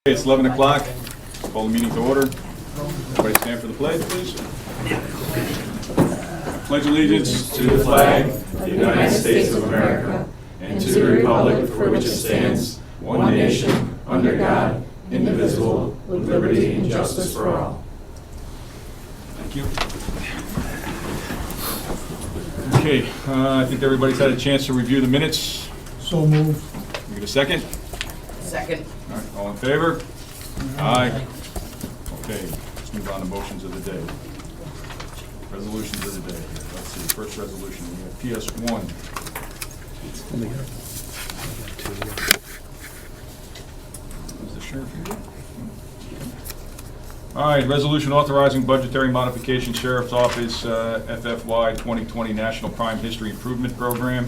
It's 11 o'clock. Call the meeting to order. Everybody stand for the pledge, please. Pledge allegiance to the flag of the United States of America and to the republic for which it stands, one nation, under God, indivisible, with liberty and justice for all. Thank you. Okay, I think everybody's had a chance to review the minutes. So moved. We get a second? Second. All right, all in favor? Aye. Okay, let's move on to motions of the day. Resolutions of the day. Let's see, first resolution, we have PS1. Is the sheriff here? All right, resolution authorizing budgetary modification, Sheriff's Office FFY 2020 National Crime History Improvement Program.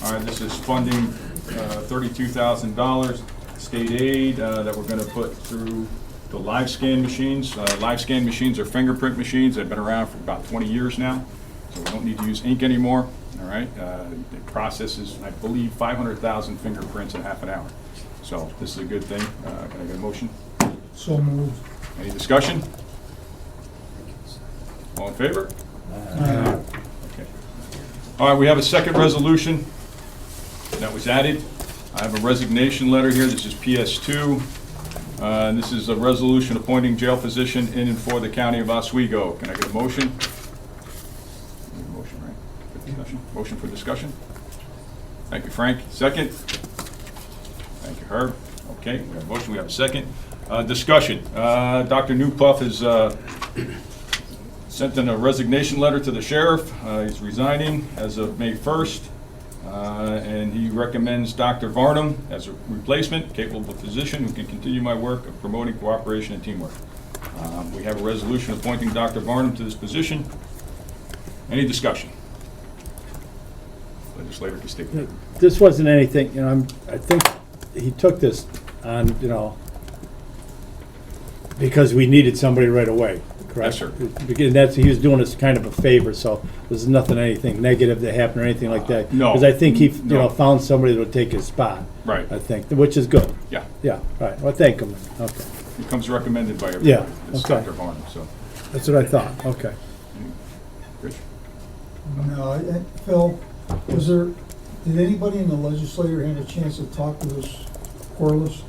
All right, this is funding $32,000 state aid that we're going to put through the live scan machines. Live scan machines are fingerprint machines that have been around for about 20 years now, so we don't need to use ink anymore. All right, it processes, I believe, 500,000 fingerprints in half an hour. So this is a good thing. Can I get a motion? So moved. Any discussion? All in favor? Aye. Okay. All right, we have a second resolution that was added. I have a resignation letter here. This is PS2. This is a resolution appointing jail physician in and for the county of Oswego. Can I get a motion? Motion, right? For discussion? Motion for discussion? Thank you, Frank. Second? Thank you, Herb. Okay, we have a motion, we have a second. Discussion. Dr. Newpuff has sent in a resignation letter to the sheriff. He's resigning as of May 1st. And he recommends Dr. Varnum as a replacement, capable physician who can continue my work of promoting cooperation and teamwork. We have a resolution appointing Dr. Varnum to this position. Any discussion? Legislator Castillo. This wasn't anything, I think he took this on, because we needed somebody right away, correct? Yes, sir. Because he was doing us kind of a favor, so there's nothing, anything negative that happened or anything like that. No. Because I think he, No. found somebody that would take his spot. Right. I think, which is good. Yeah, Yeah, right, well, thank him, okay. he comes recommended by everybody. Yeah, This is okay. Dr. Varnum, so. That's what I thought, okay. Rich? No, Phil, did anybody in the legislature have a chance to talk to this Corliss?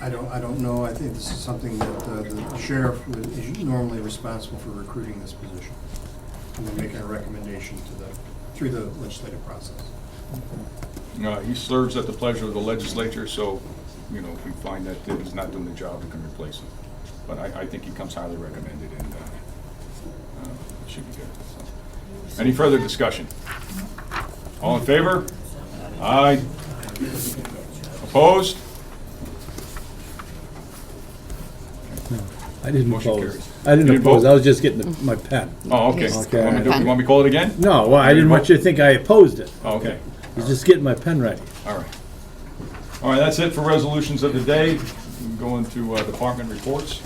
I don't know. I think this is something that the sheriff is normally responsible for recruiting this position, and then making a recommendation through the legislative process. He serves at the pleasure of the legislature, so, if we find that he's not doing the job, we can replace him. But I think he comes highly recommended, and it should be good. So. Any further discussion? All in favor? Aye. Opposed? I didn't Motion oppose. carries. I didn't You didn't oppose, vote? I was just getting my pen. Oh, okay. Okay. You want me to call it again? No, well, I didn't want you to think I opposed it. Oh, okay. I was just getting my pen ready. All right. All right, that's it for resolutions of the day. We can go into department reports.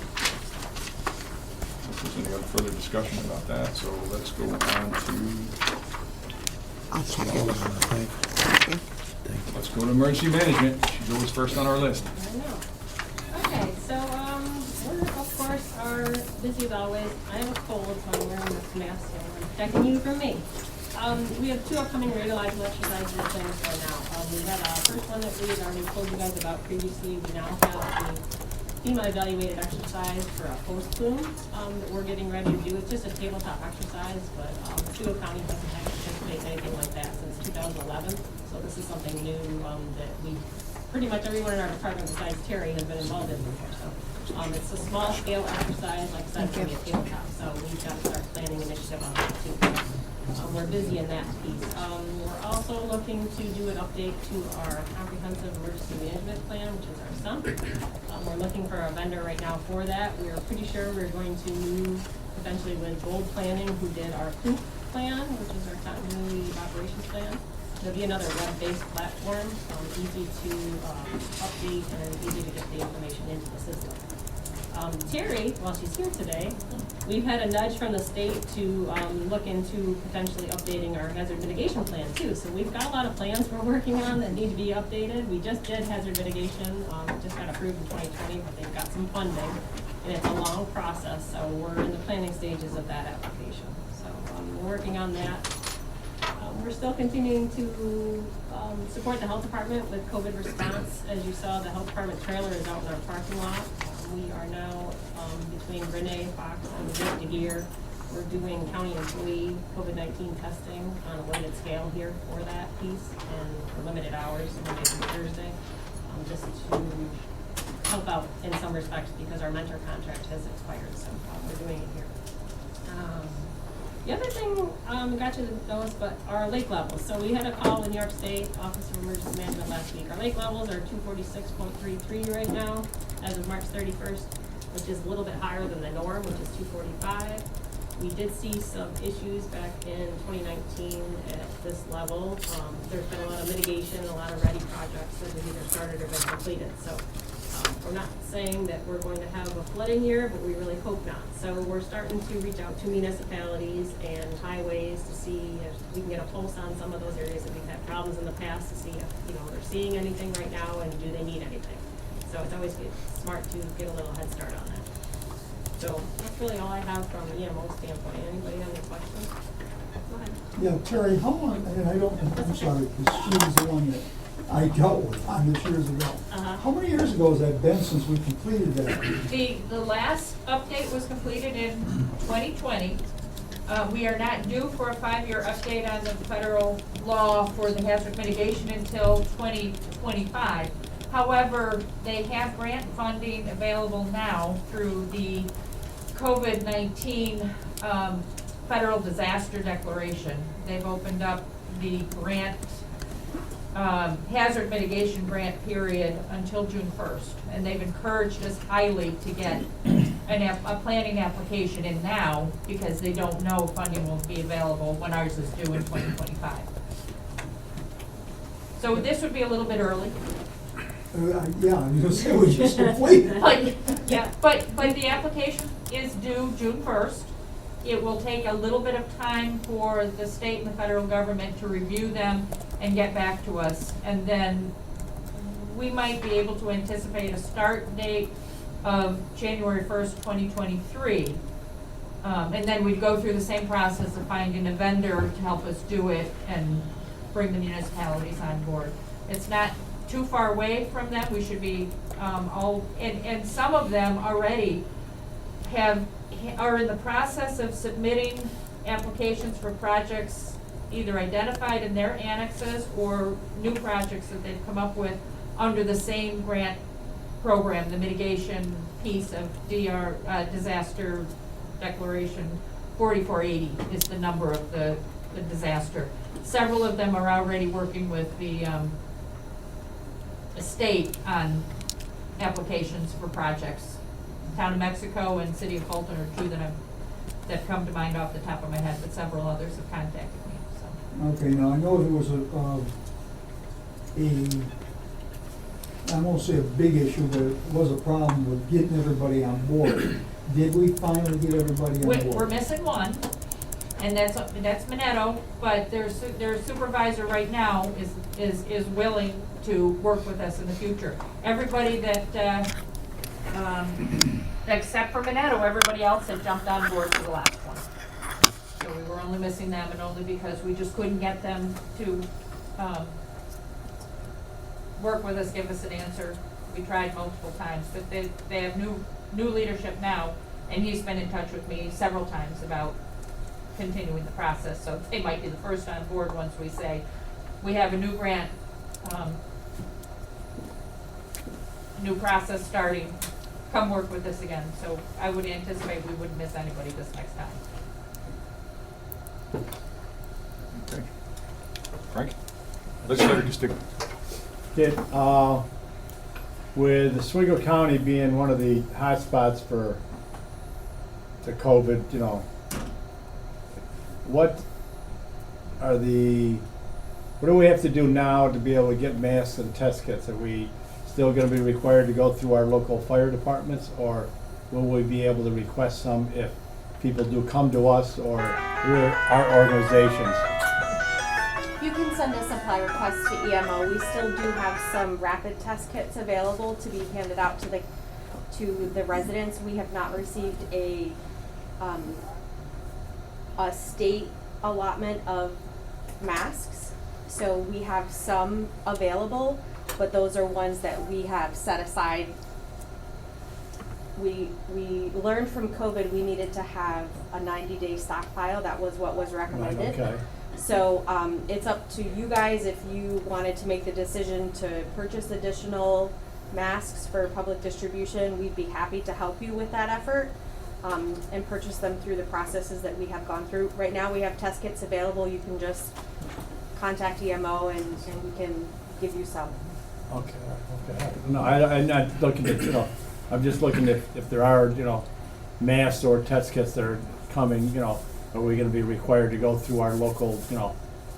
If there's any other further discussion about that, so let's go on to, I'll check it. let's go to emergency management. She's always first on our list. I know. Okay, so, we of course are busy as always. I have a cold, so I'm wearing this mask, so I'm protecting you from me. We have two upcoming radiological exercises planned for now. We had a first one that we had already told you guys about previously. We now have the FEMA evaluated exercise for a post-plume that we're getting ready to do. It's just a tabletop exercise, but Oswego County hasn't had to participate in anything like that since 2011. So this is something new that we, pretty much everyone in our department besides Terry has been involved in before. So it's a small scale exercise, like I said, it's going to be a tabletop. So we've got to start planning initiative on that too. We're busy in that piece. We're also looking to do an update to our comprehensive emergency management plan, which is our SUMP. We're looking for a vendor right now for that. We're pretty sure we're going to move eventually with Gold Planning, who did our COOP plan, which is our continuity operations plan. It'll be another web-based platform, easy to update and easy to get the information into the system. Terry, while she's here today, we've had a nudge from the state to look into potentially updating our hazard mitigation plan too. So we've got a lot of plans we're working on that need to be updated. We just did hazard mitigation, just got approved in 2020, but they've got some funding. And it's a long process, so we're in the planning stages of that application. So we're working on that. We're still continuing to support the health department with COVID response. As you saw, the health department trailer is out in our parking lot. We are now, between Renee, Fox, and the Gate to Gear, we're doing county employee COVID-19 testing on a limited scale here for that piece and for limited hours, Monday through Thursday, just to help out in some respects because our mentor contract has expired, so we're doing it here. The other thing, got you to notice, but our lake levels. So we had a call in New York State Office of Emergency Management last week. Our lake levels are 246.33 right now as of March 31st, which is a little bit higher than the norm, which is 245. We did see some issues back in 2019 at this level. There's been a lot of mitigation, a lot of ready projects that have either started or been completed. So we're not saying that we're going to have a flooding year, but we really hope not. So we're starting to reach out to municipalities and highways to see if we can get a pulse on some of those areas that we've had problems in the past to see if, they're seeing anything right now and do they need anything. So it's always smart to get a little head start on that. So that's really all I have from an EMO standpoint. Anybody have any questions? Go ahead. Yeah, Terry, how long, and I'm sorry, because she was the one that I dealt with on this years ago. How many years ago has that been since we completed that? The last update was completed in 2020. We are not due for a 5-year update on the federal law for the hazard mitigation until 2025. However, they have grant funding available now through the COVID-19 federal disaster declaration. They've opened up the grant hazard mitigation grant period until June 1st. And they've encouraged us highly to get a planning application in now because they don't know if funding will be available when ours is due in 2025. So this would be a little bit early. Yeah, I was gonna say we just completed. But the application is due June 1st. It will take a little bit of time for the state and the federal government to review them and get back to us. And then we might be able to anticipate a start date of January 1st, 2023. And then we'd go through the same process of finding a vendor to help us do it and bring the municipalities on board. It's not too far away from them. We should be and some of them already are in the process of submitting applications for projects either identified in their annexes or new projects that they've come up with under the same grant program, the mitigation piece of disaster declaration. 4480 is the number of the disaster. Several of them are already working with the state on applications for projects. Town of Mexico and City of Fulton are two that come to mind off the top of my head, but several others have contacted me. So. Okay, now I know there was I won't say a big issue, but it was a problem with getting everybody on board. Did we finally get everybody on board? We're missing one, and that's Minetto, but their supervisor right now is willing to work with us in the future. Everybody that except for Minetto, everybody else had jumped on board for the last one. So we were only missing them, and only because we just couldn't get them to work with us, give us an answer. We tried multiple times, but they have new leadership now, and he's been in touch with me several times about continuing the process. So they might be the first on board once we say we have a new grant, new process starting. Come work with us again. So I would anticipate we wouldn't miss anybody this next time. Okay. Frank? Legislator Castillo. Did, with Oswego County being one of the hotspots for the COVID, what do we have to do now to be able to get masks and test kits? Are we still going to be required to go through our local fire departments, or will we be able to request some if people do come to us or we're our organizations? You can send a supply request to EMO. We still do have some rapid test kits available to be handed out to the residents. We have not received a state allotment of masks, so we have some available, but those are ones that we have set aside. We learned from COVID we needed to have a 90-day stockpile. That was what was recommended. Okay. So it's up to you guys if you wanted to make the decision to purchase additional masks for public distribution. We'd be happy to help you with that effort and purchase them through the processes that we have gone through. Right now we have test kits available. You can just contact EMO and we can give you some. Okay. No, I'm not looking at, I'm just looking if there are, masks or test kits that are coming, are we gonna be required to go through our local,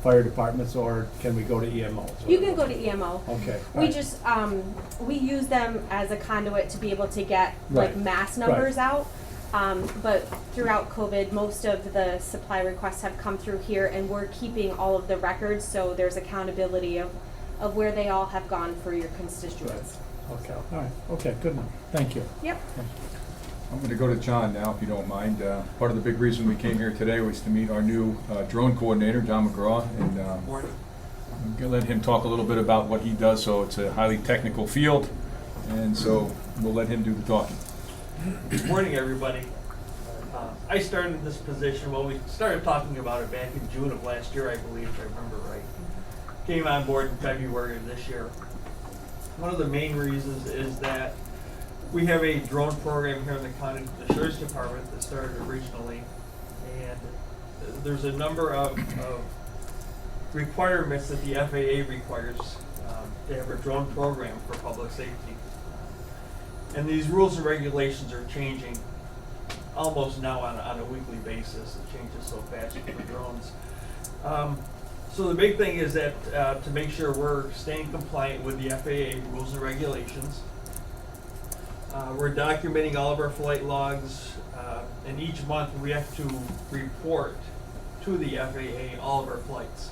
fire departments, or can we go to EMO? You can go to EMO. Okay. We right. just, we use them as a conduit to be able to get like Right. mass numbers out. But throughout COVID, most of the supply requests have come through here and we're keeping all of the records, so there's accountability of where they all have gone for your constituents. Okay, all right, okay, good enough, thank you. Yep. I'm going to go to John now, if you don't mind. Part of the big reason we came here today was to meet our new drone coordinator, John Mcgraw, and I'm going to let him talk a little bit about what he does. So it's a highly technical field, and so we'll let him do the talking. Good morning, everybody. I started this position, well, we started talking about it back in June of last year, I believe, if I remember right. Came on board in February of this year. One of the main reasons is that we have a drone program here in the county, the Sheriff's Department, that started originally, and there's a number of requirements that the FAA requires to have a drone program for public safety. And these rules and regulations are changing almost now on a weekly basis. It changes so fast for drones. So the big thing is that to make sure we're staying compliant with the FAA rules and regulations. We're documenting all of our flight logs, and each month we have to report to the FAA all of our flights.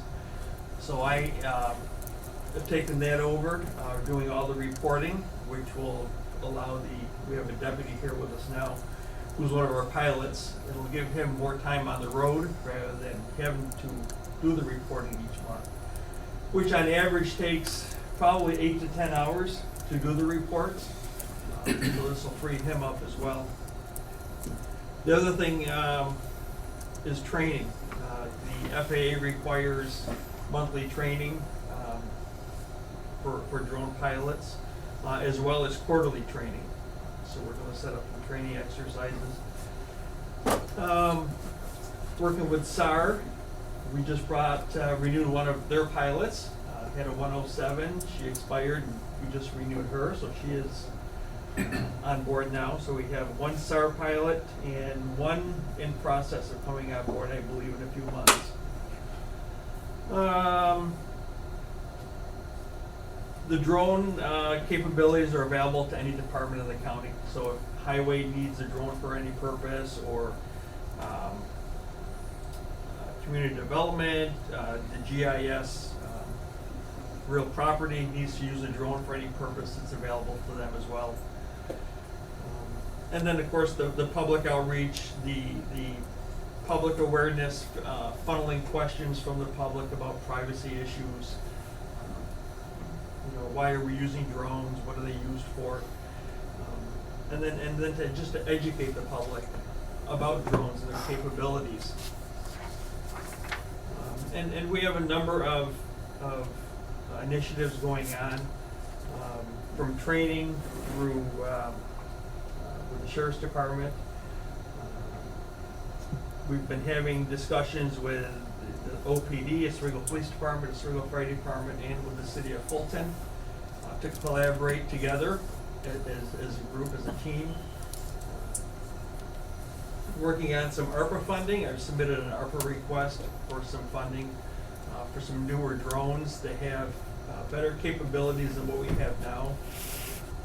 So I have taken that over, doing all the reporting, which will allow we have a deputy here with us now, who's one of our pilots. It'll give him more time on the road rather than having to do the reporting each month, which on average takes probably 8 to 10 hours to do the reports. So this will free him up as well. The other thing is training. The FAA requires monthly training for drone pilots, as well as quarterly training. So we're going to set up some training exercises. Working with SAR, we just renewed one of their pilots. Had a 107, she expired, and we just renewed her, so she is on board now. So we have one SAR pilot and one in process of coming on board, I believe, in a few months. The drone capabilities are available to any department of the county. So if highway needs a drone for any purpose, or community development, the GIS, real property needs to use a drone for any purpose, it's available to them as well. And then, of course, the public outreach, the public awareness, funneling questions from the public about privacy issues. Why are we using drones? What are they used for? And then to educate the public about drones and their capabilities. And we have a number of initiatives going on, from training through with the Sheriff's Department. We've been having discussions with the OPD, Oswego Police Department, Oswego Fire Department, and with the City of Fulton to collaborate together as a group, as a team. Working on some ARPA funding. I've submitted an ARPA request for some funding for some newer drones that have better capabilities than what we have now.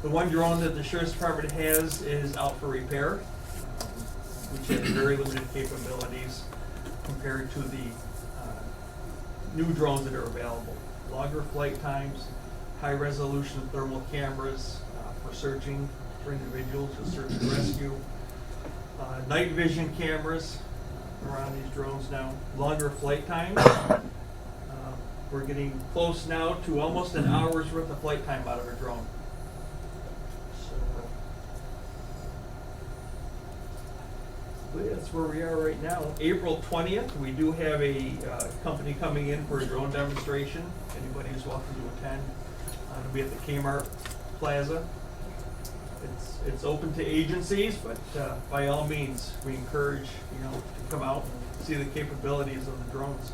The one drone that the sheriff's department has is out for repair, which has very limited capabilities compared to the new drones that are available. Longer flight times, high resolution thermal cameras for searching for individuals with search and rescue, night vision cameras around these drones now, longer flight times. We're getting close now to almost an hour's worth of flight time out of a drone. So, but that's where we are right now. April 20th, we do have a company coming in for a drone demonstration. Anybody who's welcome to attend. It'll be at the Kmart Plaza. It's open to agencies, but by all means, we encourage to come out and see the capabilities of the drones.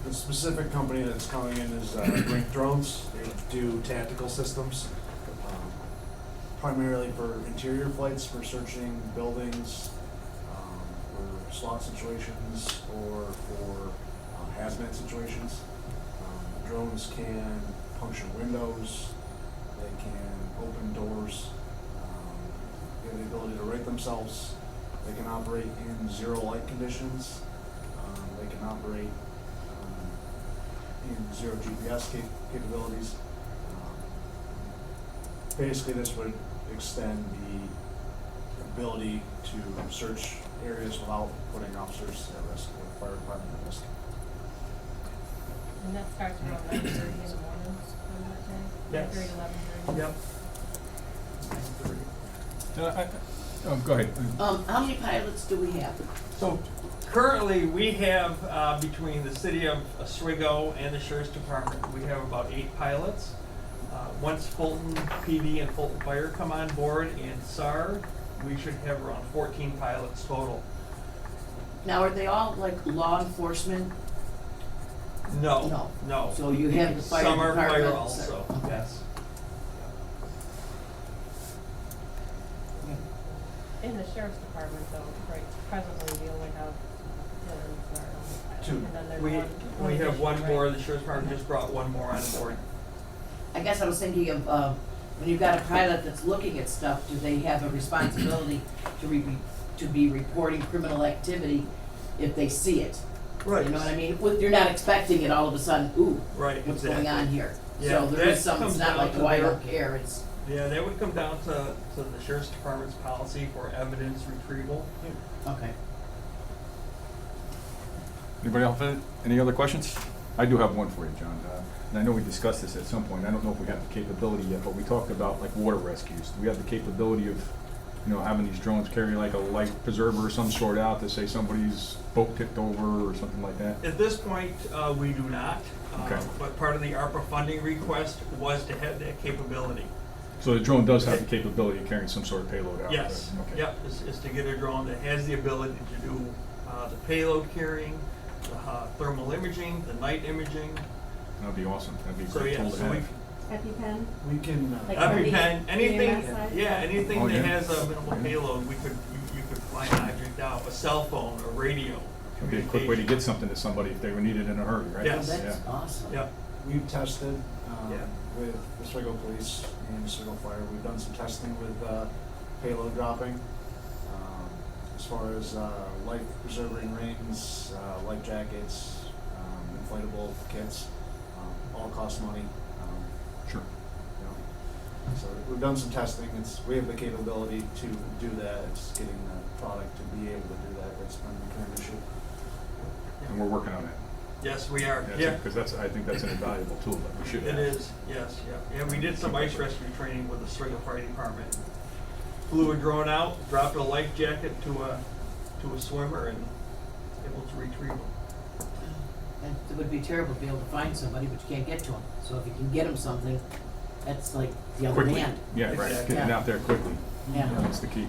The specific company that's coming in is Brink Drones. They do tactical systems, primarily for interior flights, for searching buildings, for SWAT situations, or for hazmat situations. Drones can puncture windows, they can open doors, they have the ability to right themselves, they can operate in zero light conditions, they can operate in zero GPS capabilities. Basically, this would extend the ability to search areas without putting officers at risk or the fire department at risk. And that starts around 9:30 in the morning on that day? Yes. 9:30 to 11:30? Yep. Go ahead. How many pilots do we have? So currently, we have, between the city of Oswego and the sheriff's department, we have about 8 pilots. Once Fulton PD and Fulton Fire come on board in SAR, we should have around 14 pilots total. Now, are they all like law enforcement? No. So you have the fire Some are department. fire also, Okay. yes. In the sheriff's department though, right, presently we only have one fire pilot. Two. And then there's We have additional, one right? more, the sheriff's department just brought one more on board. I guess I was thinking of, when you've got a pilot that's looking at stuff, do they have a responsibility to be reporting criminal activity if they see it? Right. You know what I mean? You're not expecting it all of a sudden, ooh, Right, what's exactly. going on here? Yeah, So there that is some, it's comes not down like, to oh, I their- don't care, it's, Yeah, that would come down to the sheriff's department's policy for evidence retrieval. okay. Anybody else have any other questions? I do have one for you, John. And I know we discussed this at some point. I don't know if we have the capability yet, but we talked about like water rescues. Do we have the capability of, having these drones carry like a life preserver or some sort out to say somebody's boat tipped over or something like that? At this point, we do not. Okay. But part of the ARPA funding request was to have that capability. So the drone does have the capability of carrying some sort of payload out? Yes, Okay. yep, is to get a drone that has the ability to do the payload carrying, the thermal imaging, the night imaging. That'd be awesome. That'd be a So great yeah, tool to so we, have. EpiPen? We can, Like EpiPen, anything, EMS side? yeah, anything Oh, that yeah. has a minimal payload, you could fly an object out, a cell phone, a radio. It'd be a quick way to get something to somebody if they were needed in a hurry, right? Yes. Oh, that's Yeah. awesome. Yep, we've tested Yeah. with Oswego Police and Oswego Fire. We've done some testing with payload dropping. As far as life preserving rings, life jackets, inflatable kits, all cost money. Sure. So we've done some testing. We have the capability to do that. It's getting the product to be able to do that. That's been the current issue. And we're working on it. yes, we are, yeah. Because I think that's an invaluable tool that we should have. It is, yes, yeah. Yeah, we did some ice rescue training with the Oswego Fire Department. Flew a drone out, dropped a life jacket to a swimmer and able to retrieve them. And it would be terrible to be able to find somebody, but you can't get to them. So if you can get them something, that's like the other Quickly. hand. Yeah, right. Exactly. Getting it out there quickly. Yeah. That's the key.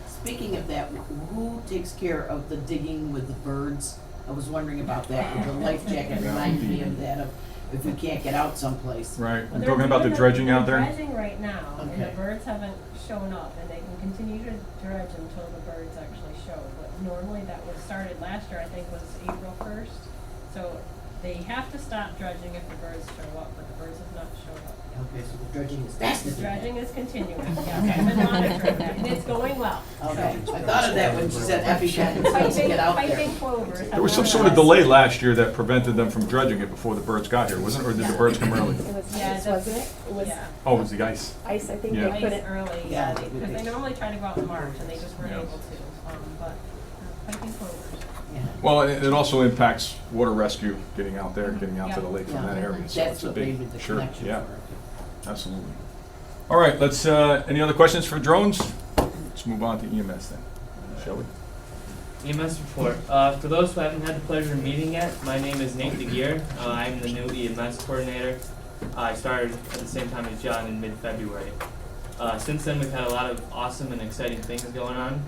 Speaking of that, who takes care of the digging with the birds? I was wondering about that, with the life jacket reminded me of that, of if we can't get out someplace. Right. Well, I'm they're talking about the doing dredging out they're there. dredging right now, and the Okay. birds haven't shown up, and they can continue to dredge until the birds actually show. But normally that was started last year, I think was April 1st. So They have to stop dredging if the birds show up, but the birds have not showed up. Okay, so the dredging is fast. The dredging is continuing, yeah, I've been monitoring that, and it's going well. Okay, I thought of that when she said Epicon, it's supposed to get out there. Piping plovers. have There was some not sort of arrived. delay last year that prevented them from dredging it before the birds got here, wasn't it? Or did the birds come early? It was Yeah, ice, the- wasn't it? It was Yeah. Oh, it was the ice. ice, I think Yeah. they put Ice it. early, Yeah, because they normally try to go out in March, and they just weren't Yeah. able to, but piping plovers. Yeah. Well, it also impacts water rescue, getting out there, getting out to the Yeah. lake from that Yeah. area. So That's it's a what big, made the sure, connection yeah, for it. absolutely. All right, let's, any other questions for drones? Let's move on to EMS then, shall we? EMS report. For those who haven't had the pleasure of meeting yet, my name is Nate DeGear. I'm the new EMS coordinator. I started at the same time as John in mid-February. Since then, we've had a lot of awesome and exciting things going on.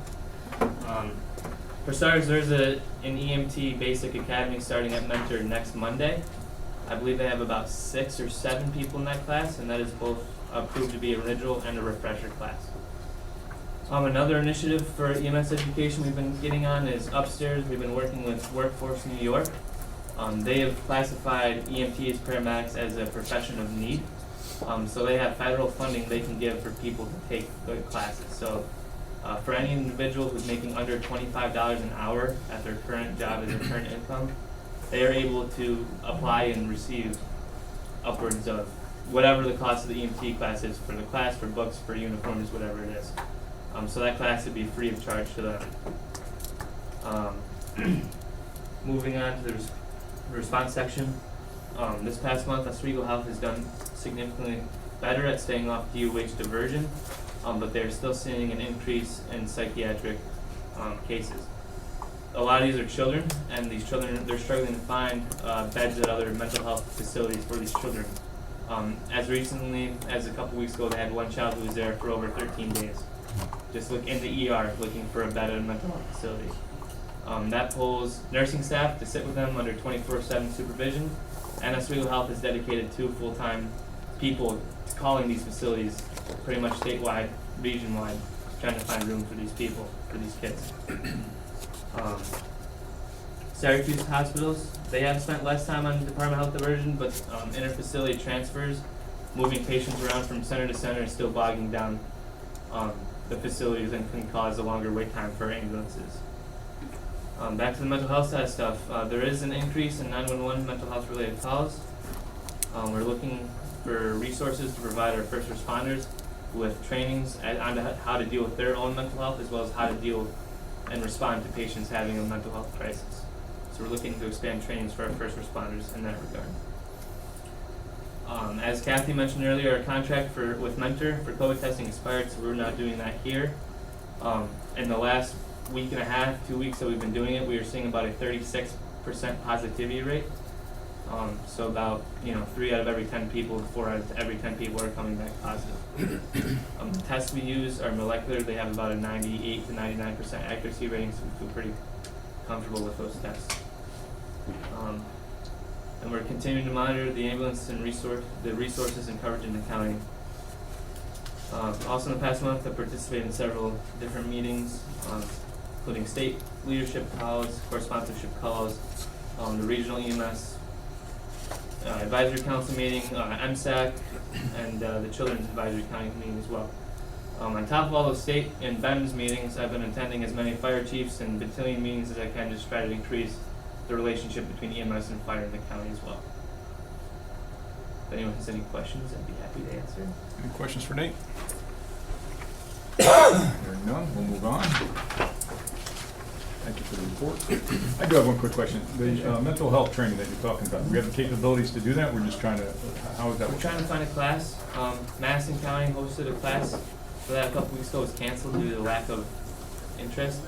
For starters, there's an EMT basic academy starting at Mentor next Monday. I believe they have about 6 or 7 people in that class, and that is both proved to be a original and a refresher class. Another initiative for EMS education we've been getting on is upstairs. We've been working with Workforce New York. They have classified EMTs, paramedics as a profession of need. So they have federal funding they can give for people to take the classes. So for any individual who's making under $25 an hour at their current job as their current income, they are able to apply and receive upwards of whatever the cost of the EMT class is for the class, for books, for uniforms, whatever it is. So that class would be free of charge to them. Moving on to the response section. This past month, Oswego Health has done significantly better at staying off DOH diversion, but they're still seeing an increase in psychiatric cases. A lot of these are children, and these children, they're struggling to find beds at other mental health facilities for these children. As recently as a couple weeks ago, they had one child who was there for over 13 days. Just look in the ER looking for a bed at a mental health facility. That pulls nursing staff to sit with them under 24/7 supervision, and Oswego Health has dedicated 2 full-time people to calling these facilities pretty much statewide, region-wide, trying to find room for these people, for these kids. Syracuse hospitals, they have spent less time on Department of Health diversion, but inter-facility transfers, moving patients around from center to center is still bogging down the facilities and can cause a longer wait time for ambulances. Back to the mental health side of stuff, there is an increase in 911 mental health related calls. We're looking for resources to provide our first responders with trainings on how to deal with their own mental health, as well as how to deal and respond to patients having a mental health crisis. So we're looking to expand trainings for our first responders in that regard. As Kathy mentioned earlier, our contract with Mentor for COVID testing expired, so we're not doing that here. In the last week and a half, 2 weeks that we've been doing it, we are seeing about a 36% positivity rate. So about 3 out of every 10 people, 4 out of every 10 people are coming back positive. The tests we use are molecular. They have about a 98 to 99% accuracy rating, so we feel pretty comfortable with those tests. And we're continuing to monitor the ambulance and the resources and coverage in the county. Also in the past month, I participated in several different meetings, including state leadership calls, core sponsorship calls, the regional EMS advisory council meeting, MSAC, and the Children's Advisory County meeting as well. On top of all those state and BEMS meetings, I've been attending as many fire chiefs and battalion meetings as I can to try to increase the relationship between EMS and fire in the county as well. If anyone has any questions, I'd be happy to answer. Any questions for Nate? Hearing none, we'll move on. Thank you for the report. I do have one quick question. The mental health training that you're talking about, do we have the capabilities to do that? We're just trying to, how is that? We're trying to find a class. Madison County hosted a class for that a couple weeks ago. It was canceled due to the lack of interest.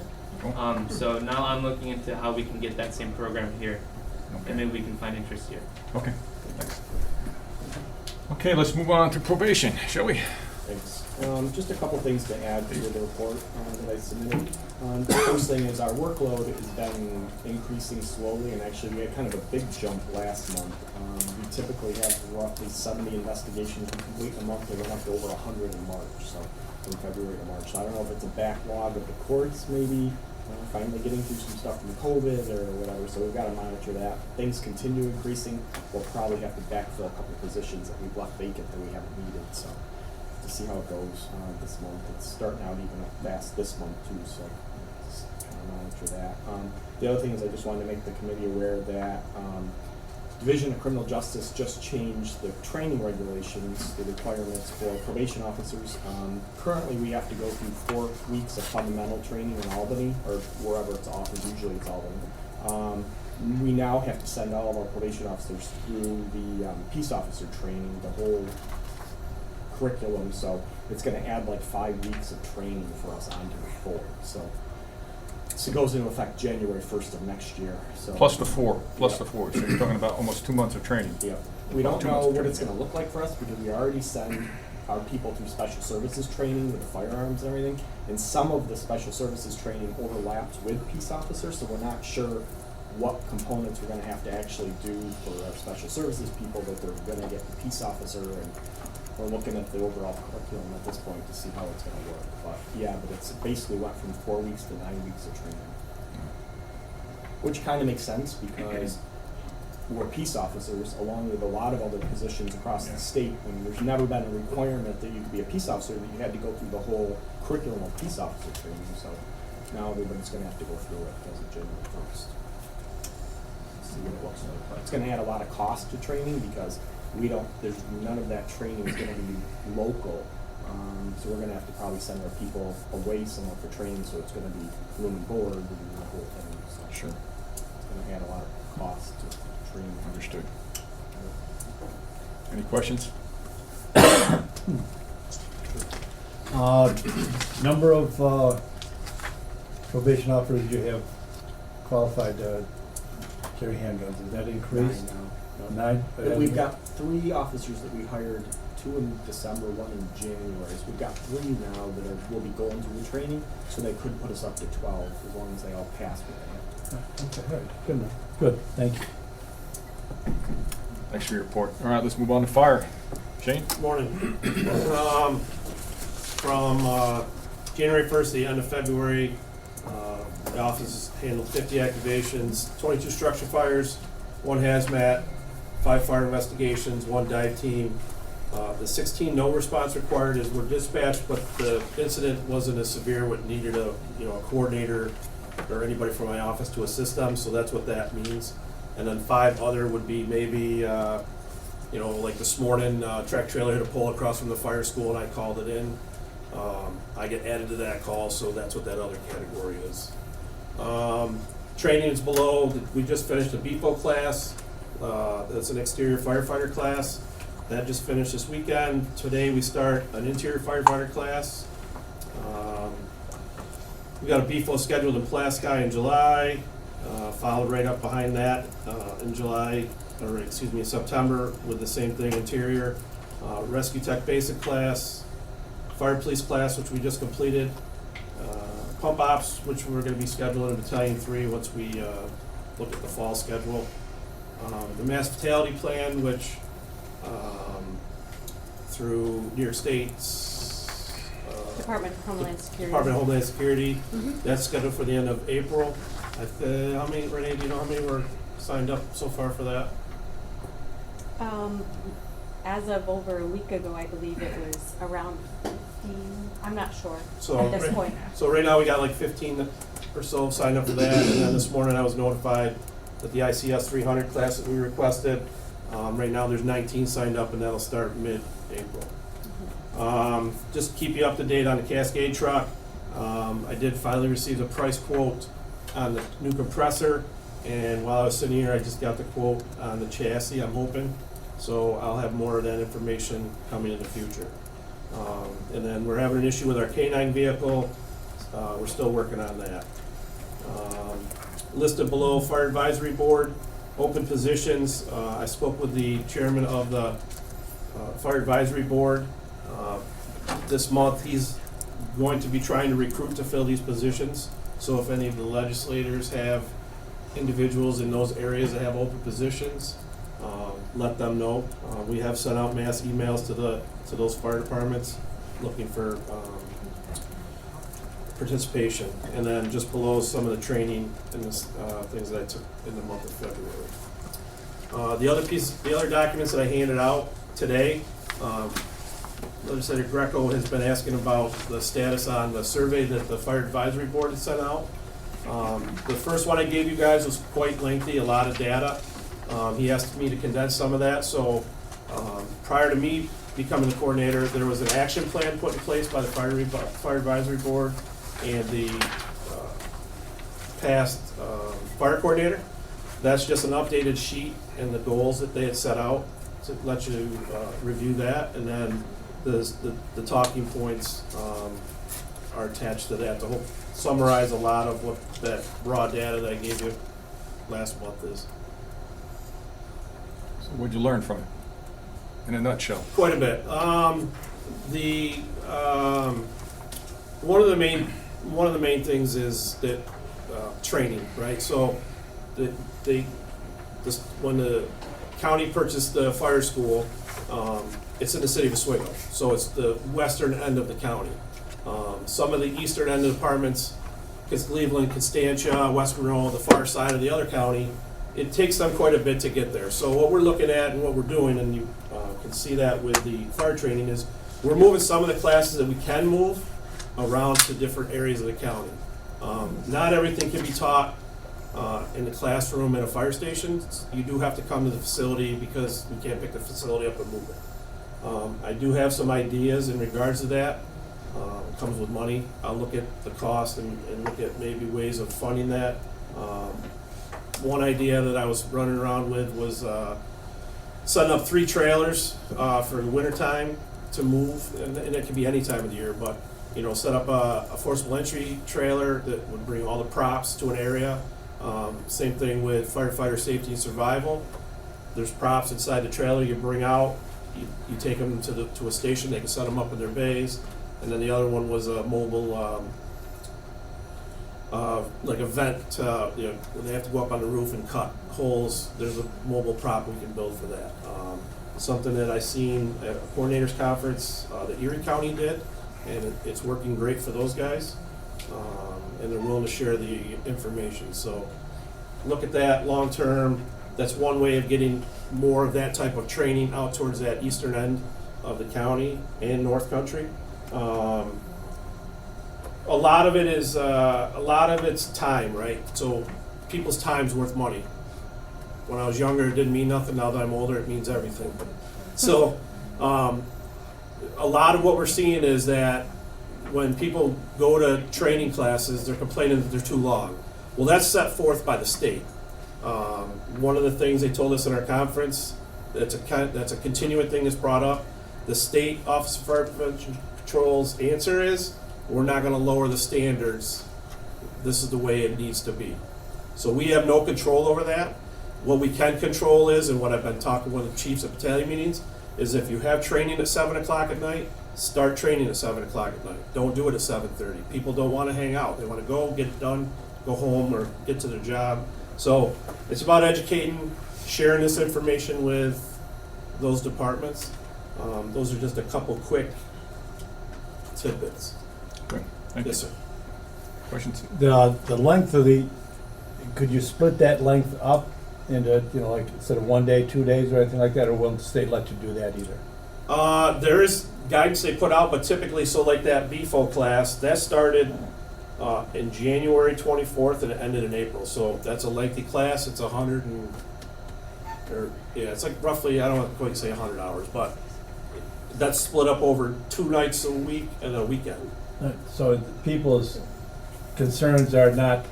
So now I'm looking into how we can get that same program here, and maybe we can find interest here. Okay, thanks. Okay, let's move on to probation, shall we? Thanks. Just a couple things to add to the report that I submitted. The first thing is our workload has been increasing slowly, and actually we had kind of a big jump last month. We typically have roughly 70 investigations we complete in a month. We went up to over 100 in March, so from February to March. So I don't know if it's a backlog of the courts maybe, finally getting through some stuff from COVID or whatever, so we've got to monitor that. Things continue increasing, we'll probably have to backfill a couple positions that we've left vacant that we haven't needed, so to see how it goes this month. It's starting out even up fast this month too, so just kind of monitor that. The other thing is I just wanted to make the committee aware that Division of Criminal Justice just changed the training regulations, the requirements for probation officers. Currently, we have to go through 4 weeks of fundamental training in Albany, or wherever it's offered, usually it's Albany. We now have to send all of our probation officers through the peace officer training, the whole curriculum, so it's gonna add like 5 weeks of training for us onto the 4. So it goes into effect January 1st of next year, so. Plus the 4, Yeah. so you're talking about almost 2 months of training. Yeah, we don't 2 know months of what it's training. gonna look like for us because we already send our people through special services training with the firearms and everything. And some of the special services training overlaps with peace officers, so we're not sure what components we're gonna have to actually do for our special services people that they're gonna get the peace officer, and we're looking at the overall curriculum at this point to see how it's gonna work. But yeah, but it's basically went from 4 weeks to 9 weeks of training. Which kind of makes sense because we're peace officers along with a lot of other positions across the state, and there's never been a requirement that you could be a peace officer, that you had to go through the whole curriculum of peace officer training, so now everybody's gonna have to go through it as of January 1st. See what it looks like. But it's gonna add a lot of cost to training because there's none of that training is gonna be local. So we're gonna have to probably send our people away somewhere for training, so it's gonna be room and board and the whole thing, so. Sure. It's gonna add a lot of cost to training. Understood. Any questions? Number of probation officers you have qualified to carry handguns, has that increased? 9 now. 9? But we've got 3 officers that we hired, 2 in December, 1 in January. So we've got 3 now that will be going through the training, so they could put us up to 12 as long as they all pass what they have. Okay, all right, good enough. Good, thank you. Thanks for your report. All right, let's move on to fire. Shane? Morning. From January 1st to the end of February, the office handled 50 activations, 22 structure fires, 1 hazmat, 5 fire investigations, 1 dive team. The 16 no response required is were dispatched, but the incident wasn't as severe, what needed a coordinator or anybody from my office to assist them, so that's what that means. And then 5 other would be maybe, like this morning, track trailer hit a pole across from the fire school and I called it in. I get added to that call, so that's what that other category is. Training is below. We just finished a BFO class. That's an exterior firefighter class. That just finished this weekend. Today we start an interior firefighter class. We got a BFO scheduled in Pulaski in July, followed right up behind that in September with the same thing, interior. Rescue Tech basic class, fire police class, which we just completed. Pump ops, which we're gonna be scheduling in Battalion 3 once we look at the fall schedule. The mass fatality plan, which through New York State's Department of Homeland Security. Department of Homeland Security. Mhm. That's scheduled for the end of April. How many, Renee, do you know how many were signed up so far for that? As of over a week ago, I believe it was around 15, I'm not sure So at this point. So right now, we got like 15 or so signed up for that, and then this morning I was notified that the ICS 300 class that we requested, right now there's 19 signed up, and that'll start mid-April. Just to keep you up to date on the Cascade truck, I did finally receive a price quote on the new compressor, and while I was sitting here, I just got the quote on the chassis, I'm hoping. So I'll have more of that information coming in the future. And then we're having an issue with our K9 vehicle. We're still working on that. Listed below, Fire Advisory Board, open positions. I spoke with the chairman of the Fire Advisory Board. This month, he's going to be trying to recruit to fill these positions. So if any of the legislators have individuals in those areas that have open positions, let them know. We have sent out mass emails to those fire departments looking for participation. And then just below some of the training and the things that I took in the month of February. The other documents that I handed out today, Legislator Greco has been asking about the status on the survey that the Fire Advisory Board had sent out. The first one I gave you guys was quite lengthy, a lot of data. He asked me to condense some of that, so prior to me becoming the coordinator, there was an action plan put in place by the Fire Advisory Board and the past fire coordinator. That's just an updated sheet and the goals that they had set out to let you review that, and then the talking points are attached to that to summarize a lot of what that raw data that I gave you last month is. So what'd you learn from it, in a nutshell? Quite a bit. One of the main things is that training, right? So when the county purchased the fire school, it's in the city of Oswego, so it's the western end of the county. Some of the eastern end of the departments, Cleveland, Constantia, West Monroe, the far side of the other county, it takes them quite a bit to get there. So what we're looking at and what we're doing, and you can see that with the fire training, is we're moving some of the classes that we can move around to different areas of the county. Not everything can be taught in the classroom at a fire station. You do have to come to the facility because we can't pick the facility up and move it. I do have some ideas in regards to that. It comes with money. I'll look at the cost and look at maybe ways of funding that. One idea that I was running around with was setting up 3 trailers for the wintertime to move, and it can be any time of the year, but set up a forcible entry trailer that would bring all the props to an area. Same thing with firefighter safety and survival. There's props inside the trailer you bring out. You take them to a station, they can set them up in their bays. And then the other one was a mobile, like a vent, when they have to go up on the roof and cut holes, there's a mobile prop we can build for that. Something that I seen at a coordinators conference that Erie County did, and it's working great for those guys. And they're willing to share the information. So look at that long term. That's one way of getting more of that type of training out towards that eastern end of the county and North Country. A lot of it's time, right? So people's time's worth money. When I was younger, it didn't mean nothing. Now that I'm older, it means everything. So a lot of what we're seeing is that when people go to training classes, they're complaining that they're too long. Well, that's set forth by the state. One of the things they told us in our conference, that's a continuing thing that's brought up. The state Office of Fire Prevention Control's answer is, we're not going to lower the standards. This is the way it needs to be. So we have no control over that. What we can control is, and what I've been talking with the chiefs at battalion meetings, is if you have training at 7 o'clock at night, start training at 7 o'clock at night. Don't do it at 7:30. People don't want to hang out. They want to go, get it done, go home, or get to their job. So it's about educating, sharing this information with those departments. Those are just a couple quick tidbits. Okay, thank you. Yes, sir. Questions? The length of could you split that length up into, like instead of 1 day, 2 days or anything like that, or will the state let you do that either? There is guidance they put out, but typically, so like that BFO class, that started in January 24th and it ended in April. So that's a lengthy class. It's it's like roughly, I don't want to quite say 100 hours, but that's split up over 2 nights a week and a weekend. So people's concerns are not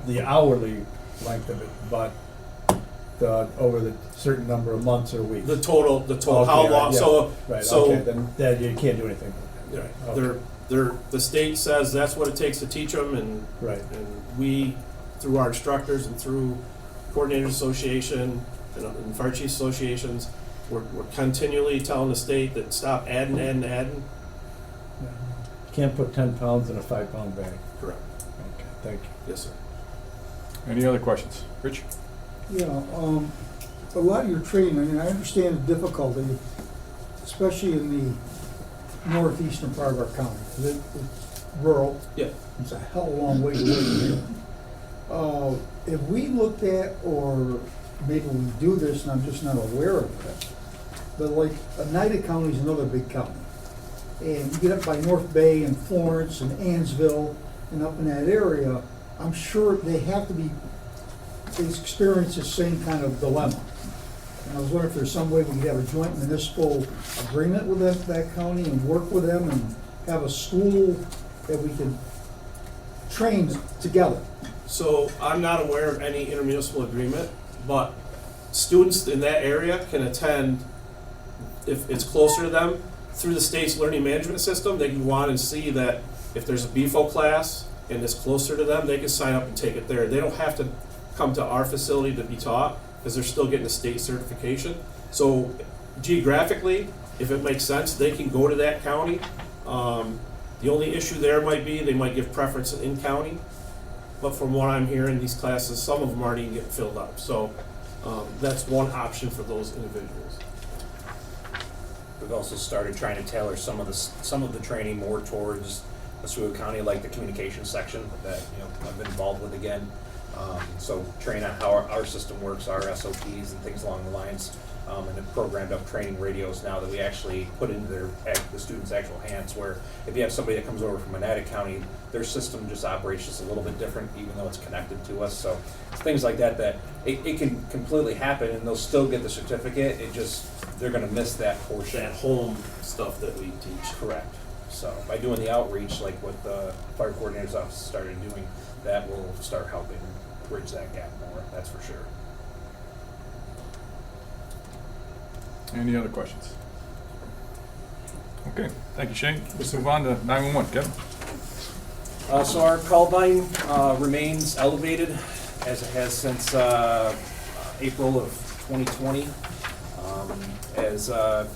the hourly length of it, but over the certain number of months or weeks. The total, Okay, how long? yeah. So, Right, so okay, then you can't do anything. right, Okay. the state says that's what it takes to teach them, and Right. and we, through our instructors and through Coordinators Association and Fire Chiefs Associations, we're continually telling the state that stop adding. Can't put 10 pounds in a 5-pound bag. Correct. Okay, thank you. Yes, sir. Any other questions? Rich? Yeah, a lot of your training, I understand the difficulty, especially in the northeastern part of our county. rural. Yeah. It's a hell of a long way to live here. If we looked at, or maybe we do this and I'm just not aware of it, but like Oneida County is another big county. And you get up by North Bay and Florence and Annsville and up in that area, I'm sure they have to be, they experience the same kind of dilemma. And I was wondering if there's some way we could have a joint municipal agreement with that county and work with them and have a school that we can train together. So I'm not aware of any intermunicipal agreement, but students in that area can attend, if it's closer to them, through the state's learning management system. They can go on and see that if there's a BFO class and it's closer to them, they can sign up and take it there. They don't have to come to our facility to be taught, because they're still getting the state certification. So geographically, if it makes sense, they can go to that county. The only issue there might be, they might give preference in county, but from what I'm hearing, these classes, some of them aren't even getting filled up. So that's one option for those individuals. We've also started trying to tailor some of the training more towards Oswego County, like the communication section that I've been involved with again. So train on how our system works, our SOPs and things along the lines, and have programmed up training radios now that we actually put into the students' actual hands, where if you have somebody that comes over from Oneida County, their system just operates just a little bit different, even though it's connected to us. So things like that it can completely happen and they'll still get the certificate, they're gonna miss that portion. That home stuff that we teach. Correct. So by doing the outreach, like what the fire coordinator's office started doing, that will start helping bridge that gap more, that's for sure. Any other questions? Okay, thank you, Shane. Let's move on to 911. Kevin? So our call volume remains elevated as it has since April of 2020. As the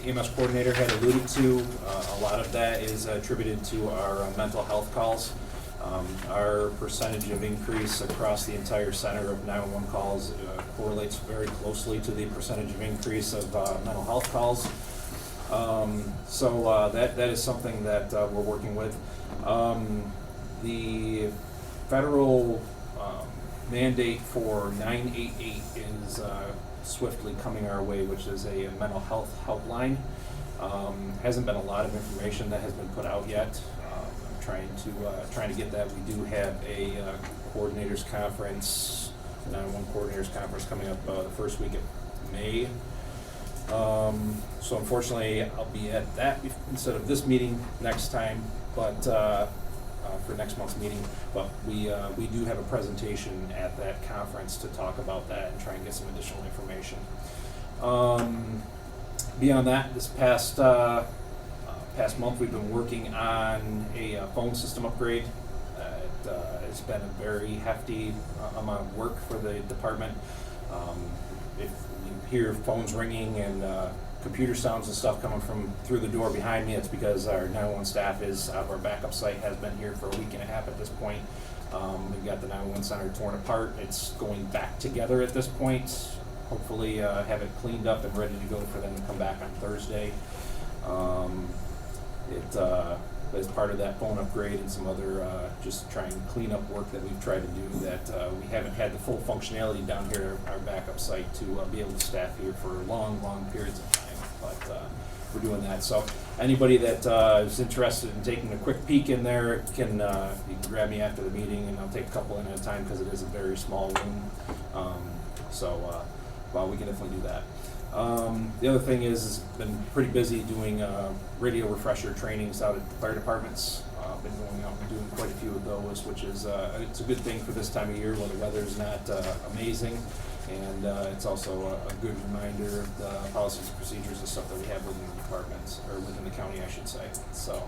EMS coordinator had alluded to, a lot of that is attributed to our mental health calls. Our percentage of increase across the entire center of 911 calls correlates very closely to the percentage of increase of mental health calls. So that is something that we're working with. The federal mandate for 988 is swiftly coming our way, which is a mental health helpline. Hasn't been a lot of information that has been put out yet. Trying to get that. We do have a coordinators conference, 911 coordinators conference coming up the first week of May. So unfortunately, I'll be at that instead of this meeting next time, but for next month's meeting. But we do have a presentation at that conference to talk about that and try and get some additional information. Beyond that, this past month we've been working on a phone system upgrade. It's been a very hefty amount of work for the department. If you hear phones ringing and computer sounds and stuff coming from through the door behind me, it's because our 911 staff is out of our backup site, has been here for a week and a half at this point. We've got the 911 center torn apart. It's going back together at this point. Hopefully have it cleaned up and ready to go for them to come back on Thursday. As part of that phone upgrade and some other just trying to clean up work that we've tried to do, that we haven't had the full functionality down here at our backup site to be able to staff here for long periods of time, but we're doing that. So anybody that is interested in taking a quick peek in there you can grab me after the meeting, and I'll take a couple in at a time because it is a very small room. Well, we can definitely do that. The other thing is been pretty busy doing radio refresher trainings out at the fire departments. Been going out and doing quite a few of those, which is it's a good thing for this time of year when the weather's not amazing, and it's also a good reminder of the policies and procedures and stuff that we have within the departments, or within the county, I should say. So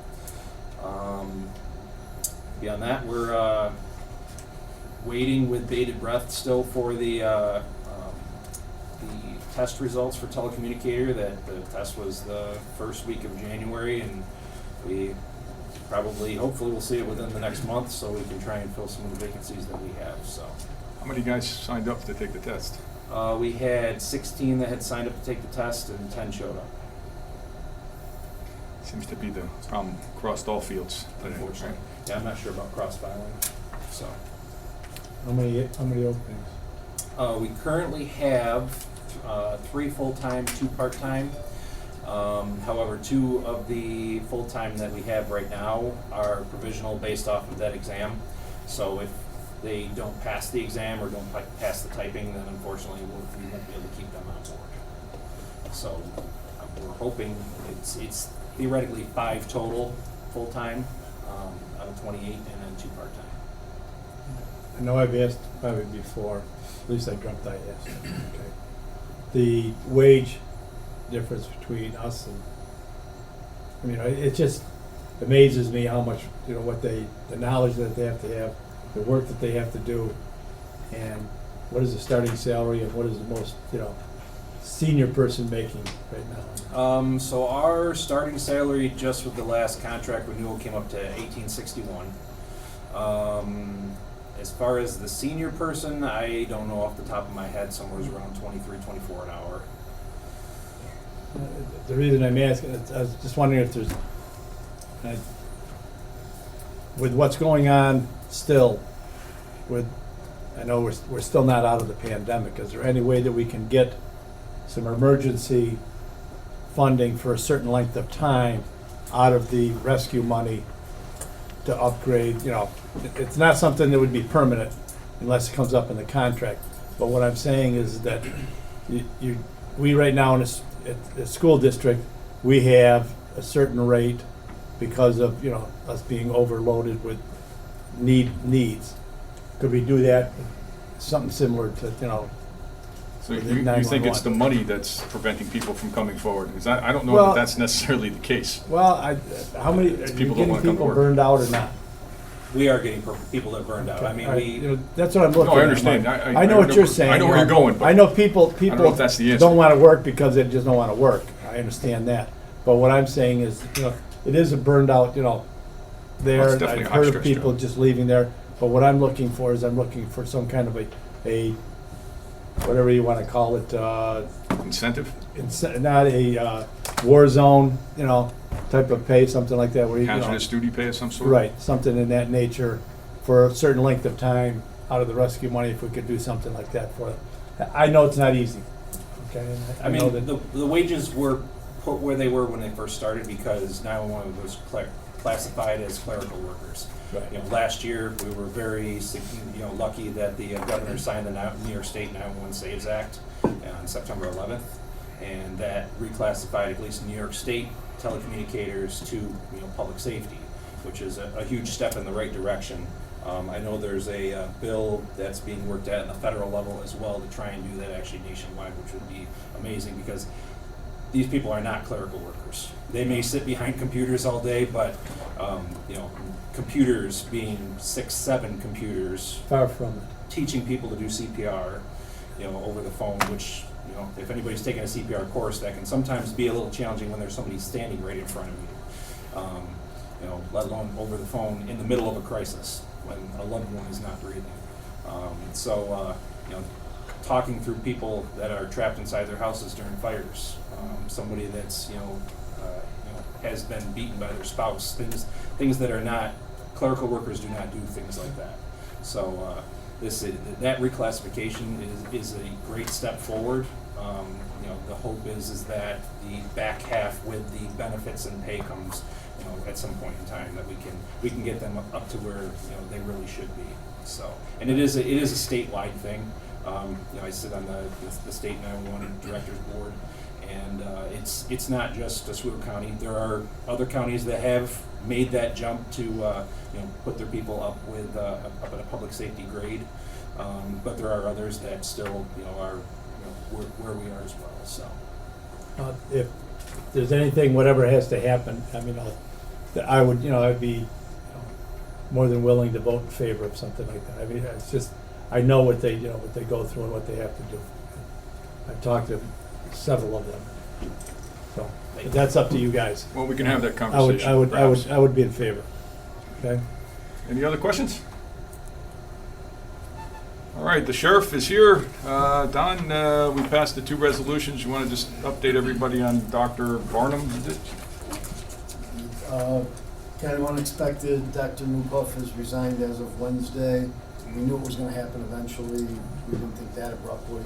beyond that, we're waiting with bated breath still for the test results for telecommunicator. That the test was the first week of January, and we hopefully we'll see it within the next month, so we can try and fill some of the vacancies that we have. So How many guys signed up to take the test? we had 16 that had signed up to take the test, and 10 showed up. Seems to be the problem across all fields today. Unfortunately. Yeah, I'm not sure about cross-filing, so. How many openings? We currently have 3 full-time, 2 part-time. However, 2 of the full-time that we have right now are provisional based off of that exam. So if they don't pass the exam or don't pass the typing, then unfortunately we won't be able to keep them on board. So we're hoping it's theoretically 5 total full-time out of 28 and then 2 part-time. I know I've asked probably before, at least I dreamt I asked. Okay. The wage difference between us and, I mean, it just amazes me how much, the knowledge that they have to have, the work that they have to do, and what is the starting salary and what is the most, senior person making right now? So our starting salary just with the last contract renewal came up to $18.61. As far as the senior person, I don't know off the top of my head, somewhere around 23, 24 an hour. The reason I'm asking, I was just wondering if there's, with what's going on still, I know we're still not out of the pandemic, is there any way that we can get some emergency funding for a certain length of time out of the rescue money to upgrade, it's not something that would be permanent unless it comes up in the contract. But what I'm saying is that we right now in the school district, we have a certain rate because of, us being overloaded with needs. Could we do that, something similar to, So with you think it's 911? the money that's preventing people from coming forward? Because I don't know Well- that that's necessarily the case. Well, how many, are you People don't getting wanna come to people work. burned out or not? We are getting people that burned out. I mean, All right, we, that's what I'm looking at. No, I understand. I know what you're saying. I know where you're going, but I know people I don't know if that's the answer. don't want to work because they just don't want to work. I understand that. But what I'm saying is, it is a burned out, there. Well, it's definitely I've a heard of high-stress people job. just leaving there. But what I'm looking for is some kind of a whatever you want to call it, Incentive? not a war zone, type of pay, something like that. Where Hazardous duty pay of some sort? Right, something in that nature for a certain length of time out of the rescue money, if we could do something like that for them. I know it's not easy, okay? and I know mean, that. the wages were put where they were when they first started because 911 was classified as clerical workers. Right. Last year, we were very, lucky that the governor signed the New York State 911 Saves Act on September 11th, and that reclassified, at least in New York State, telecommunicators to, public safety, which is a huge step in the right direction. I know there's a bill that's being worked at the federal level as well to try and do that actually nationwide, which would be amazing because these people are not clerical workers. They may sit behind computers all day, but computers being 6, 7 computers, Far from it. teaching people to do CPR, over the phone, which, if anybody's taken a CPR course, that can sometimes be a little challenging when there's somebody standing right in front of you. Let alone over the phone in the middle of a crisis when a loved one is not breathing. Talking through people that are trapped inside their houses during fires, somebody that's has been beaten by their spouse, things that are not clerical workers do not do things like that. So that reclassification is a great step forward. The hope is that the back half with the benefits and pay comes at some point in time that we can get them up to where they really should be. So, and it is a statewide thing. I sit on the state 911 directors board, and it's not just Oswego County. There are other counties that have made that jump to put their people up with up at a public safety grade, but there are others that still are where we are as well. So. If there's anything, whatever has to happen, I mean, I would, I'd be more than willing to vote in favor of something like that. I mean, it's just, I know what they go through and what they have to do. I've talked to several of them. So, but that's up to you guys. Well, we can have that conversation. I would be in favor. Okay? Any other questions? All right, the sheriff is here. Don, we passed the 2 resolutions. You want to just update everybody on Dr. Barnum? Kind of unexpected, Dr. Newpuff has resigned as of Wednesday. We knew it was gonna happen eventually, we didn't think that abruptly.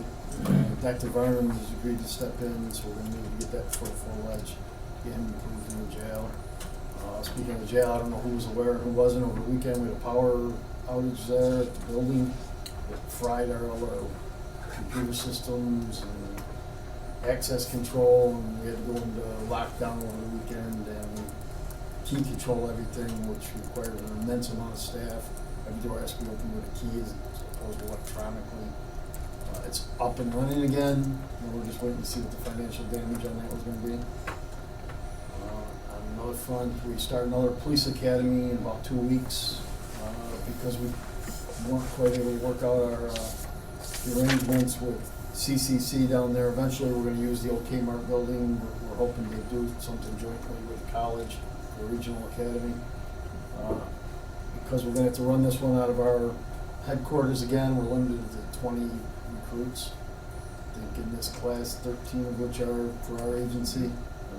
Dr. Varnum has agreed to step in, so we're gonna need to get that for a full edge, get him approved in the jail. Speaking of the jail, I don't know who was aware and who wasn't. Over the weekend, we had a power outage there at the building. It fried all our computer systems and access control, and we had to go into lockdown over the weekend and key control everything, which required an immense amount of staff. Every door has to be opened with a key as opposed to electronically. It's up and running again, and we're just waiting to see what the financial damage on that was going to be. On another front, we start another police academy in about 2 weeks because we weren't quite able to work out our arrangements with CCC down there. Eventually, we're going to use the old Kmart building. We're hoping to do something jointly with the college, the regional academy. Because we're going to have to run this one out of our headquarters again, we're limited to 20 recruits. I think in this class, 13 of which are for our agency,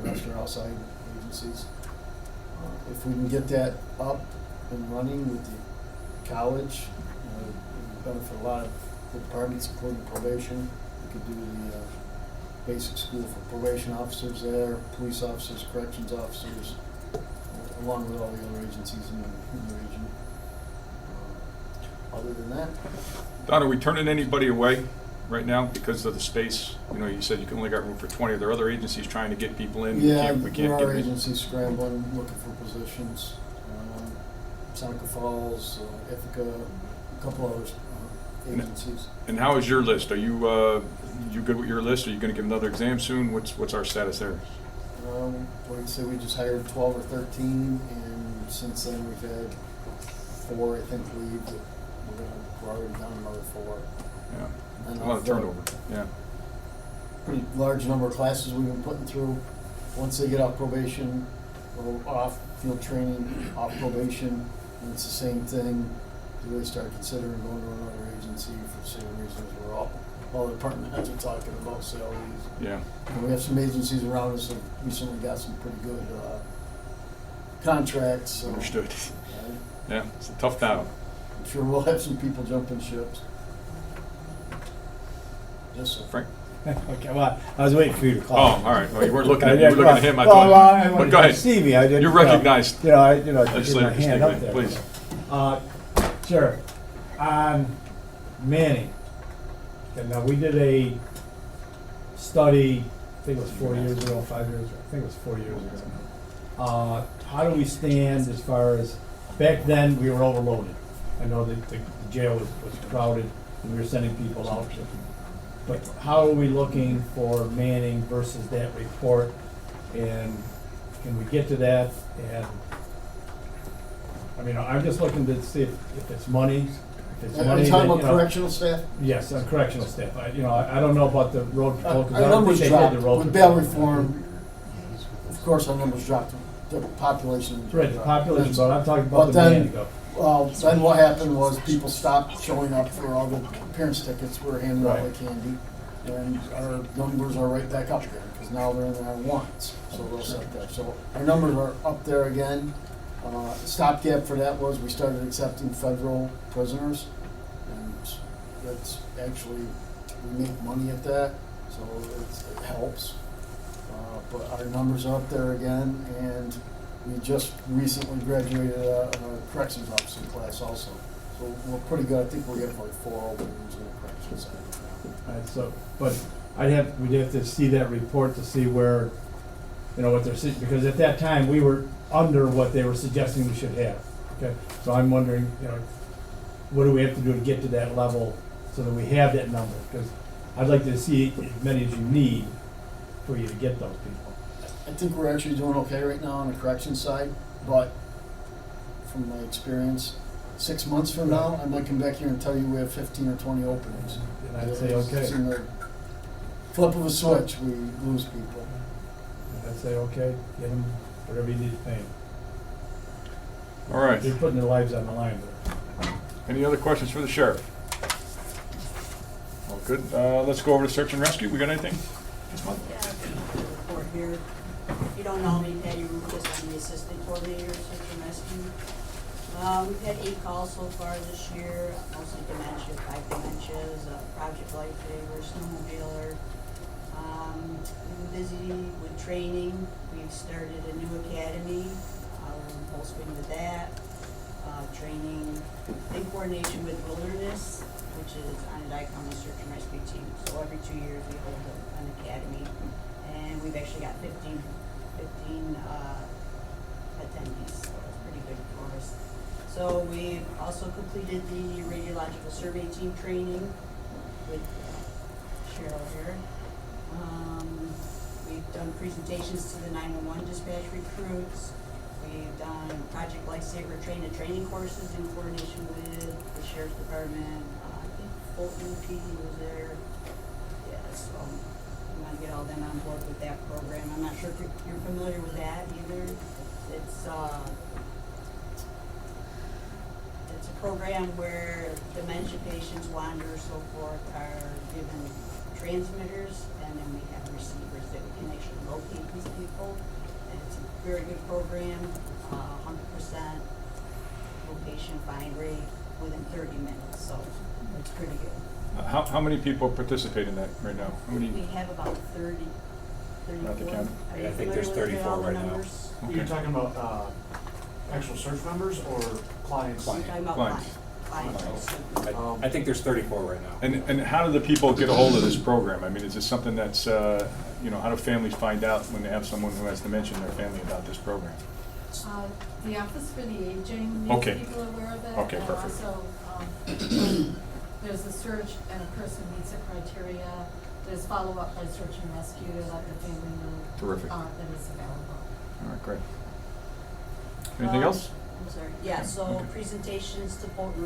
the rest are outside agencies. If we can get that up and running with the college, it would benefit a lot of the departments, including probation. We could do the basic school for probation officers there, police officers, corrections officers, along with all the other agencies in the region. Other than that, Don, are we turning anybody away right now because of the space? You know, you said you only got room for 20. Are there other agencies trying to get people in? yeah, We can't there get are in. agencies scrambling, looking for positions. Seneca Falls, Ithaca, a couple others agencies. And how is your list? Are you good with your list? Are you going to give another exam soon? What's our status there? Like I said, we just hired 12 or 13, and since then we've had 4, I think, leave. We're already down another 4. Yeah, And a lot of turnover. Yeah. Pretty large number of classes we've been putting through. Once they get off probation, or off field training, off probation, and it's the same thing. Do they start considering going to another agency for the same reasons we're all the department heads are talking about salaries. Yeah. And we have some agencies around us that recently got some pretty good contracts. So, Understood. Yeah, it's a tough town. I'm sure we'll have some people jumping ships. Yes, sir. Frank? Okay, well, I was waiting for you to Oh, call. all right. Well, you weren't looking at, Yeah, you were looking at him. I well, thought. I But wanted go to ahead. see me. I didn't. You're you know, recognized. I get my Legislator hand up Stigman, there. please. Sure. On Manning. Okay, now we did a study. I think it was 4 years ago, 5 years ago. I think it was 4 years ago. How do we stand as far as back then? We were overloaded. I know that the jail was crowded and we were sending people out. But how are we looking for Manning versus that report? And can we get to that? And I mean, I'm just looking to see if it's money. If it's Are money, you talking then, about correctional staff? Yes, on correctional staff. I don't know about the road patrol, because I Our don't think numbers they did dropped the road with patrol. bail reform. Of course, our numbers dropped. The population. Right, the population, but I'm talking But about the then- Manning though. Well, then what happened was people stopped showing up for all the appearance tickets. We were handing out Right. like candy. And our numbers are right back up there, because now they're in our warrants, so they'll set there. So our numbers are up there again. Stopgap for that was we started accepting federal prisoners, and that's actually, we make money at that, so it helps. But our numbers are up there again, and we just recently graduated a corrections officer class also. So we're pretty good. I think we have like 4 openings in the corrections side. Right, so, but we'd have to see that report to see where, what they're, because at that time, we were under what they were suggesting we should have, okay? So I'm wondering, what do we have to do to get to that level so that we have that number? Because I'd like to see as many as you need for you to get those people. I think we're actually doing okay right now on the corrections side, but from my experience, 6 months from now, I might come back here and tell you we have 15 or 20 openings. And I'd say, okay. It's in the flip of a switch, we lose people. And I'd say, okay, get them whatever you need to pay them. All right. They're putting their lives on the line there. Any other questions for the sheriff? All good. Let's go over to search and rescue. We got anything this month? Yeah, report here. If you don't know me, Patty Rufus, I'm the assistant coordinator of search and rescue. We've had 8 calls so far this year, mostly dementia, 5 dementias, Project Lifesaver, snowmobiler. We've been busy with training. We've started a new academy. We're in full swing with that. Training in coordination with Wilderness, which is Onondaga County Search and Rescue Team. So every 2 years we hold an academy, and we've actually got 15 attendees, so it's pretty good for us. So we've also completed the radiological survey team training with Cheryl here. We've done presentations to the 911 dispatch recruits. We've done Project Lifesaver training courses in coordination with the Sheriff's Department. I think Fulton PD was there. Yeah, so we want to get all them on board with that program. I'm not sure if you're familiar with that either. It's a program where dementia patients, wanderers, so forth, are given transmitters, and then we have receivers that we can actually locate these people. And it's a very good program, 100% location find rate within 30 minutes, so it's pretty good. How many people participate in that right now? How many? We have about 30, Not the 34. count? Are Yeah, I you think there's familiar with 34 all the right now. numbers? Okay. You're talking about actual search members or clients? We're talking about Clients. clients. I think there's 34 right now. And how do the people get a hold of this program? I mean, is this something that's, how do families find out when they have someone who has dementia in their family about this program? The Office for the Aging Okay. makes people aware of it. Okay, perfect. And also, there's a search and a person meets the criteria. There's follow-up by search and rescue to let the family know. Terrific. That it's available. All right, great. Anything else? I'm sorry, yeah, so Okay. presentations to Bolton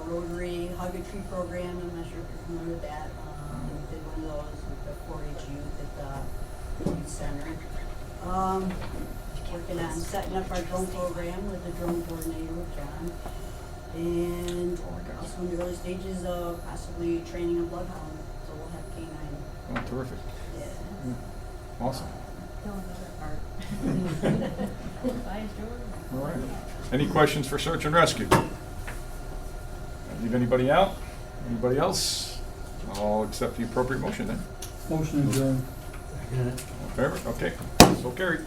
Rotary, Hug a Tree program, I'm not sure if you're familiar with that. We did one of those with the 4-H youth at the youth center. Working on setting up our drone program with the drone coordinator with John. And also in the early stages of possibly training a bloodhound, so we'll have canine. Oh, terrific. Yeah. Awesome. No, another part. Bye, George. All right. Any questions for search and rescue? Leave anybody out? Anybody else? I'll accept the appropriate motion then. Motion adjourned. All in favor? Okay. So carried.